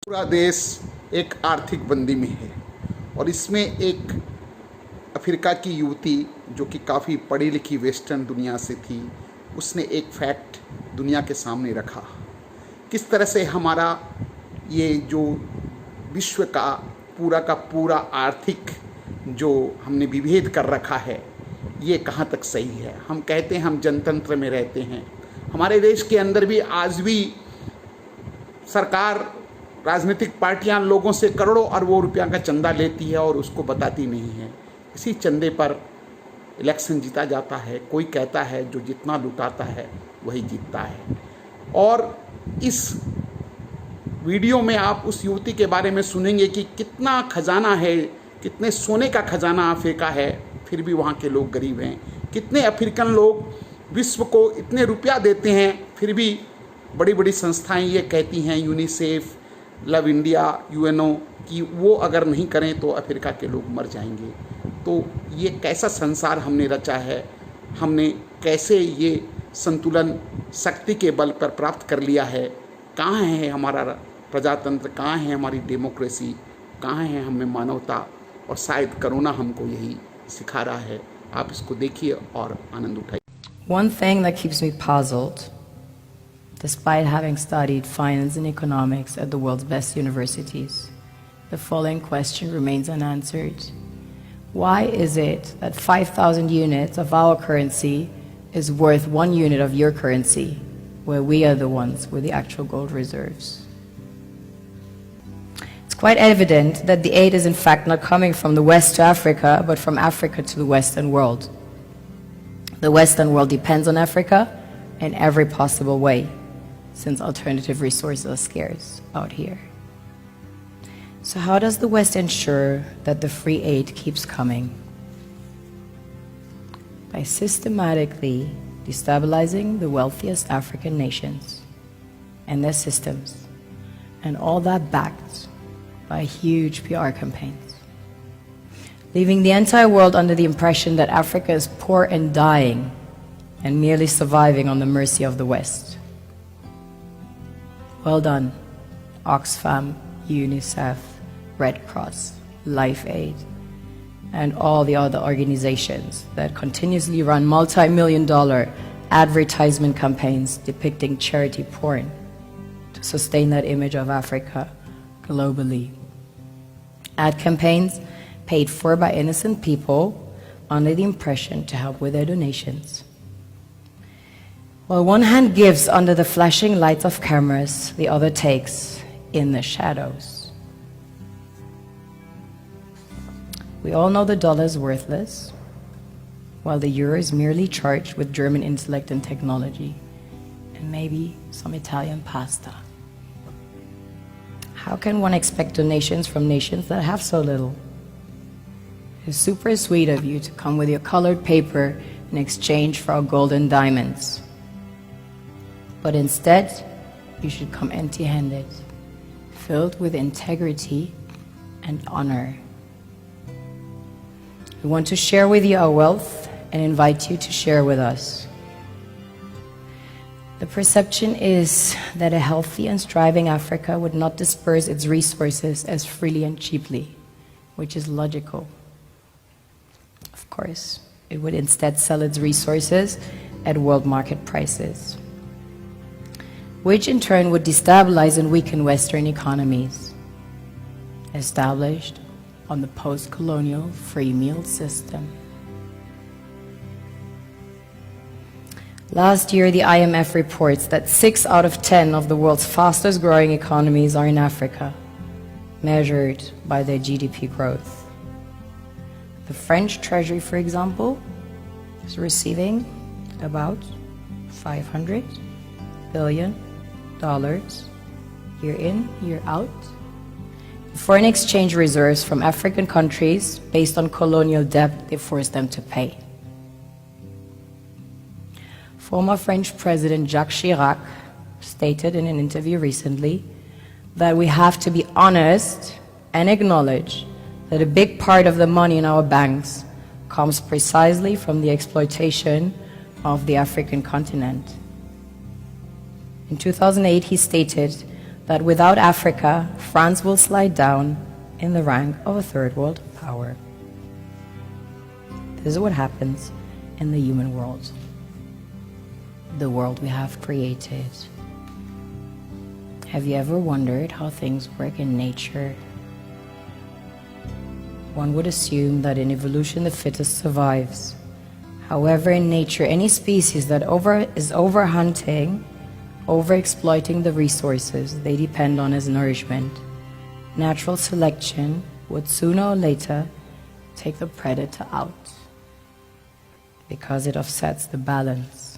पूरा देश एक आर्थिक बंदी में है और इसमें एक अफ्रीका की युवती जो कि काफ़ी पढ़ी लिखी वेस्टर्न दुनिया से थी, उसने एक फैक्ट दुनिया के सामने रखा। किस तरह से हमारा ये जो विश्व का पूरा आर्थिक जो हमने विभेद कर रखा है, ये कहाँ तक सही है। हम कहते हैं हम जनतंत्र में रहते हैं, हमारे देश के अंदर भी आज भी सरकार, राजनीतिक पार्टियां लोगों से करोड़ों अरबों रुपया का चंदा लेती है और उसको बताती नहीं है। इसी चंदे पर इलेक्शन जीता जाता है। कोई कहता है जो जितना लुटाता है वही जीतता है। और इस वीडियो में आप उस युवती के बारे में सुनेंगे कि कितना खजाना है, कितने सोने का खजाना अफ्रीका है, फिर भी वहाँ के लोग गरीब हैं। कितने अफ्रीकन लोग विश्व को इतने रुपया देते हैं, फिर भी बड़ी बड़ी संस्थाएं ये कहती हैं, यूनिसेफ, लव इंडिया, यूएनओ, कि वो अगर नहीं करें तो अफ्रीका के लोग मर जाएंगे। तो ये कैसा संसार हमने रचा है, हमने कैसे ये संतुलन शक्ति के बल पर प्राप्त कर लिया है। कहाँ है हमारा प्रजातंत्र, कहाँ है हमारी डेमोक्रेसी, कहाँ है हमें मानवता। और शायद कोरोना हमको यही सिखा रहा है। आप इसको देखिए और आनंद उठाइए। One thing that keeps me puzzled, despite having studied finance and economics at the world's best universities, the following question remains unanswered. Why is it that 5,000 units of our currency is worth 1 unit of your currency, where we are the ones with the actual gold reserves? It's quite evident that the aid is in fact not coming from the West to Africa, but from Africa to the Western world. The Western world depends on Africa in every possible way, since alternative resources are scarce out here. So how does the West ensure that the free aid keeps coming? By systematically destabilizing the wealthiest African nations and their systems, and all that backed by huge PR campaigns, leaving the entire world under the impression that Africa is poor and dying and merely surviving on the mercy of the West. Well done, Oxfam, UNICEF, Red Cross, Life Aid, and all the other organizations that continuously run multi-million-dollar advertisement campaigns depicting charity porn to sustain that image of Africa globally. Ad campaigns paid for by innocent people under the impression to help with their donations. While one hand gives under the flashing lights of cameras, the other takes in the shadows. We all know the dollar is worthless, while the euro is merely charged with German intellect and technology, and maybe some Italian pasta. How can one expect donations from nations that have so little? It's super sweet of you to come with your colored paper in exchange for our gold and diamonds. But instead, you should come empty-handed, filled with integrity and honor. We want to share with you our wealth and invite you to share with us. The perception is that a healthy and striving Africa would not disperse its resources as freely and cheaply, which is logical. Of course, it would instead sell its resources at world market prices, which in turn would destabilize and weaken Western economies, established on the post-colonial free meal system. Last year, the IMF reports that 6 out of 10 of the world's fastest growing economies are in Africa, measured by their GDP growth. The French Treasury, for example, is receiving about $500 billion year in, year out. Foreign exchange reserves from African countries based on colonial debt they forced them to pay. Former French President Jacques Chirac stated in an interview recently that we have to be honest and acknowledge that a big part of the money in our banks comes precisely from the exploitation of the African continent. In 2008, he stated that without Africa, France will slide down in the rank of a third world power. This is what happens in the human world, the world we have created. Have you ever wondered how things work in nature? One would assume that in evolution the fittest survives. However, in nature, any species that is overhunting, overexploiting the resources they depend on as nourishment, natural selection would sooner or later take the predator out because it offsets the balance.